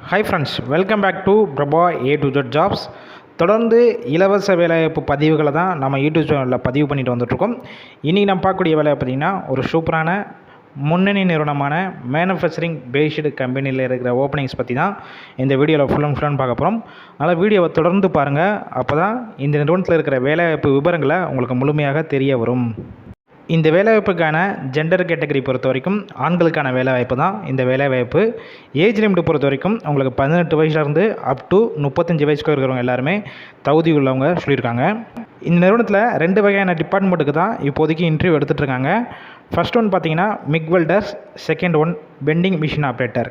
Hi friends, welcome back to Prabha A to Z jobs. தொடர்ந்து இலவச வேலைவாய்ப்பு பதிவுகளை தான் நம்ம யூடியூப் சேனலில் பதிவு பண்ணிட்டு வந்துட்ருக்கோம். இன்றைக்கி நம்ம பார்க்கக்கூடிய வேலையை பார்த்திங்கன்னா ஒரு சூப்பரான முன்னணி நிறுவனமான மேனுஃபேக்சரிங் பேஸ்டு கம்பெனியில் இருக்கிற ஓப்பனிங்ஸ் பற்றி தான் இந்த வீடியோவில் ஃபுல் அண்ட் ஃபுல்லாக பார்க்க போகிறோம். அதனால் வீடியோவை தொடர்ந்து பாருங்கள். அப்போ தான் இந்த நிறுவனத்தில் இருக்கிற வேலைவாய்ப்பு விவரங்களை உங்களுக்கு முழுமையாக தெரிய வரும். இந்த வேலைவாய்ப்புக்கான ஜெண்டர் கேட்டகரி பொறுத்த வரைக்கும் ஆண்களுக்கான வேலைவாய்ப்பு தான் இந்த வேலைவாய்ப்பு. ஏஜ் லிமிட் பொறுத்த வரைக்கும் உங்களுக்கு 18 வயசுலேருந்து அப் டு 35 வயசுக்கு இருக்கிறவங்க எல்லாருமே தகுதி உள்ளவங்க சொல்லியிருக்காங்க. இந்த நிறுவனத்தில் 2 வகையான டிபார்ட்மெண்ட்டுக்கு தான் இப்போதைக்கு இன்டர்வியூ எடுத்துகிட்ருக்காங்க. ஃபர்ஸ்ட் ஒன் பார்த்தீங்கன்னா MIG welders, second one bending machine operator.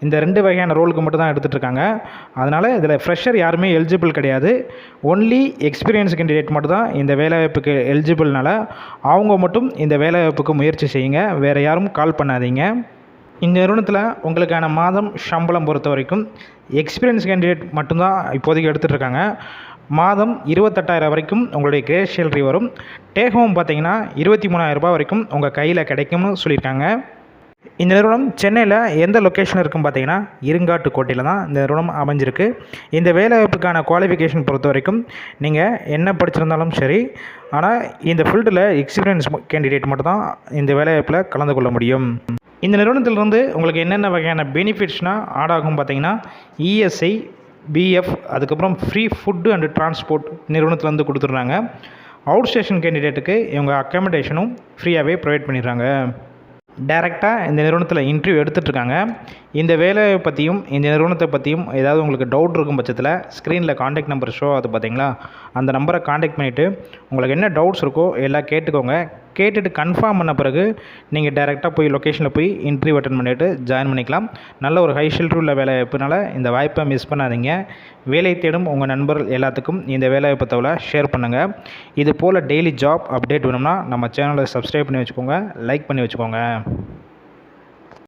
இந்த 2 வகையான ரோலுக்கு மட்டும் தான் எடுத்துகிட்ருக்காங்க. அதனால் இதில் ஃப்ரெஷர் யாருமே எலிஜிபிள் கிடையாது. ஒன்லி எக்ஸ்பீரியன்ஸ் கேண்டிடேட் மட்டும் தான் இந்த வேலைவாய்ப்புக்கு எலிஜிபிள்னால அவங்க மட்டும் இந்த வேலைவாய்ப்புக்கு முயற்சி செய்யுங்க. வேறு யாரும் கால் பண்ணாதீங்க. இந்த நிறுவனத்தில் உங்களுக்கான மாதம் சம்பளம் பொறுத்த வரைக்கும் எக்ஸ்பீரியன்ஸ் கேண்டிடேட் மட்டும்தான் இப்போதைக்கு எடுத்துகிட்ருக்காங்க. மாதம் 28,000 வரைக்கும் உங்களுடைய கிரேஸ் சேலரி வரும். டேக் ஹோம் பார்த்தீங்கன்னா 23,000 ரூபாய் வரைக்கும் உங்கள் கையில் கிடைக்கும்னு சொல்லியிருக்காங்க. இந்த நிறுவனம் சென்னையில் எந்த லொக்கேஷன் இருக்குன்னு பார்த்தீங்கன்னா இருங்காட்டுக்கோட்டையில் தான் இந்த நிறுவனம் அமைஞ்சிருக்கு. இந்த வேலைவாய்ப்புக்கான குவாலிஃபிகேஷன் பொறுத்த வரைக்கும் நீங்கள் என்ன படிச்சிருந்தாலும் சரி, ஆனால் இந்த ஃபீல்டில் எக்ஸ்பீரியன்ஸ் கேண்டிடேட் மட்டும் தான் இந்த வேலைவாய்ப்பில் கலந்து கொள்ள முடியும். இந்த நிறுவனத்திலிருந்து உங்களுக்கு என்னென்ன வகையான பெனிஃபிட்ஸ்னால் ஆட் ஆகும் பார்த்தீங்கன்னா இஎஸ்ஐ, பிஎஃப், அதுக்கப்புறம் ஃப்ரீ ஃபுட்டு அண்டு டிரான்ஸ்போர்ட் நிறுவனத்துலேருந்து கொடுத்துட்றாங்க. அவுட் ஸ்டேஷன் கேண்டிடேட்டுக்கு இவங்க அக்காமடேஷனும் ஃப்ரீயாகவே ப்ரொவைட் பண்ணிடுறாங்க. டைரெக்டாக இந்த நிறுவனத்தில் இன்டர்வியூ எடுத்துகிட்ருக்காங்க. இந்த வேலையை பற்றியும் இந்த நிறுவனத்தை பற்றியும் ஏதாவது உங்களுக்கு டவுட் இருக்கும் பட்சத்தில் ஸ்க்ரீனில் காண்டாக்ட் நம்பர் ஷோ ஆகுது பார்த்தீங்களா, அந்த நம்பரை காண்டாக்ட் பண்ணிவிட்டு உங்களுக்கு என்ன டவுட்ஸ் இருக்கோ எல்லாம் கேட்டுக்கோங்க. கேட்டுட்டு கன்ஃபார்ம் பண்ண பிறகு நீங்கள் டைரெக்டாக போய் லொக்கேஷனில் போய் இன்டர்வியூ அட்டன் பண்ணிவிட்டு ஜாயின் பண்ணிக்கலாம். நல்ல ஒரு ஹை ஷெல்ட்ரு உள்ள வேலைவாய்ப்புனால இந்த வாய்ப்பை மிஸ் பண்ணாதீங்க. வேலை தேடும் உங்கள் நண்பர்கள் எல்லாத்துக்கும் இந்த வேலைவாய்ப்பு தகவலை ஷேர் பண்ணுங்கள். இது போல் டெய்லி ஜாப் அப்டேட் வேணும்னா நம்ம சேனலை சப்ஸ்கிரைப் பண்ணி வச்சுக்கோங்க, லைக் பண்ணி வச்சுக்கோங்க.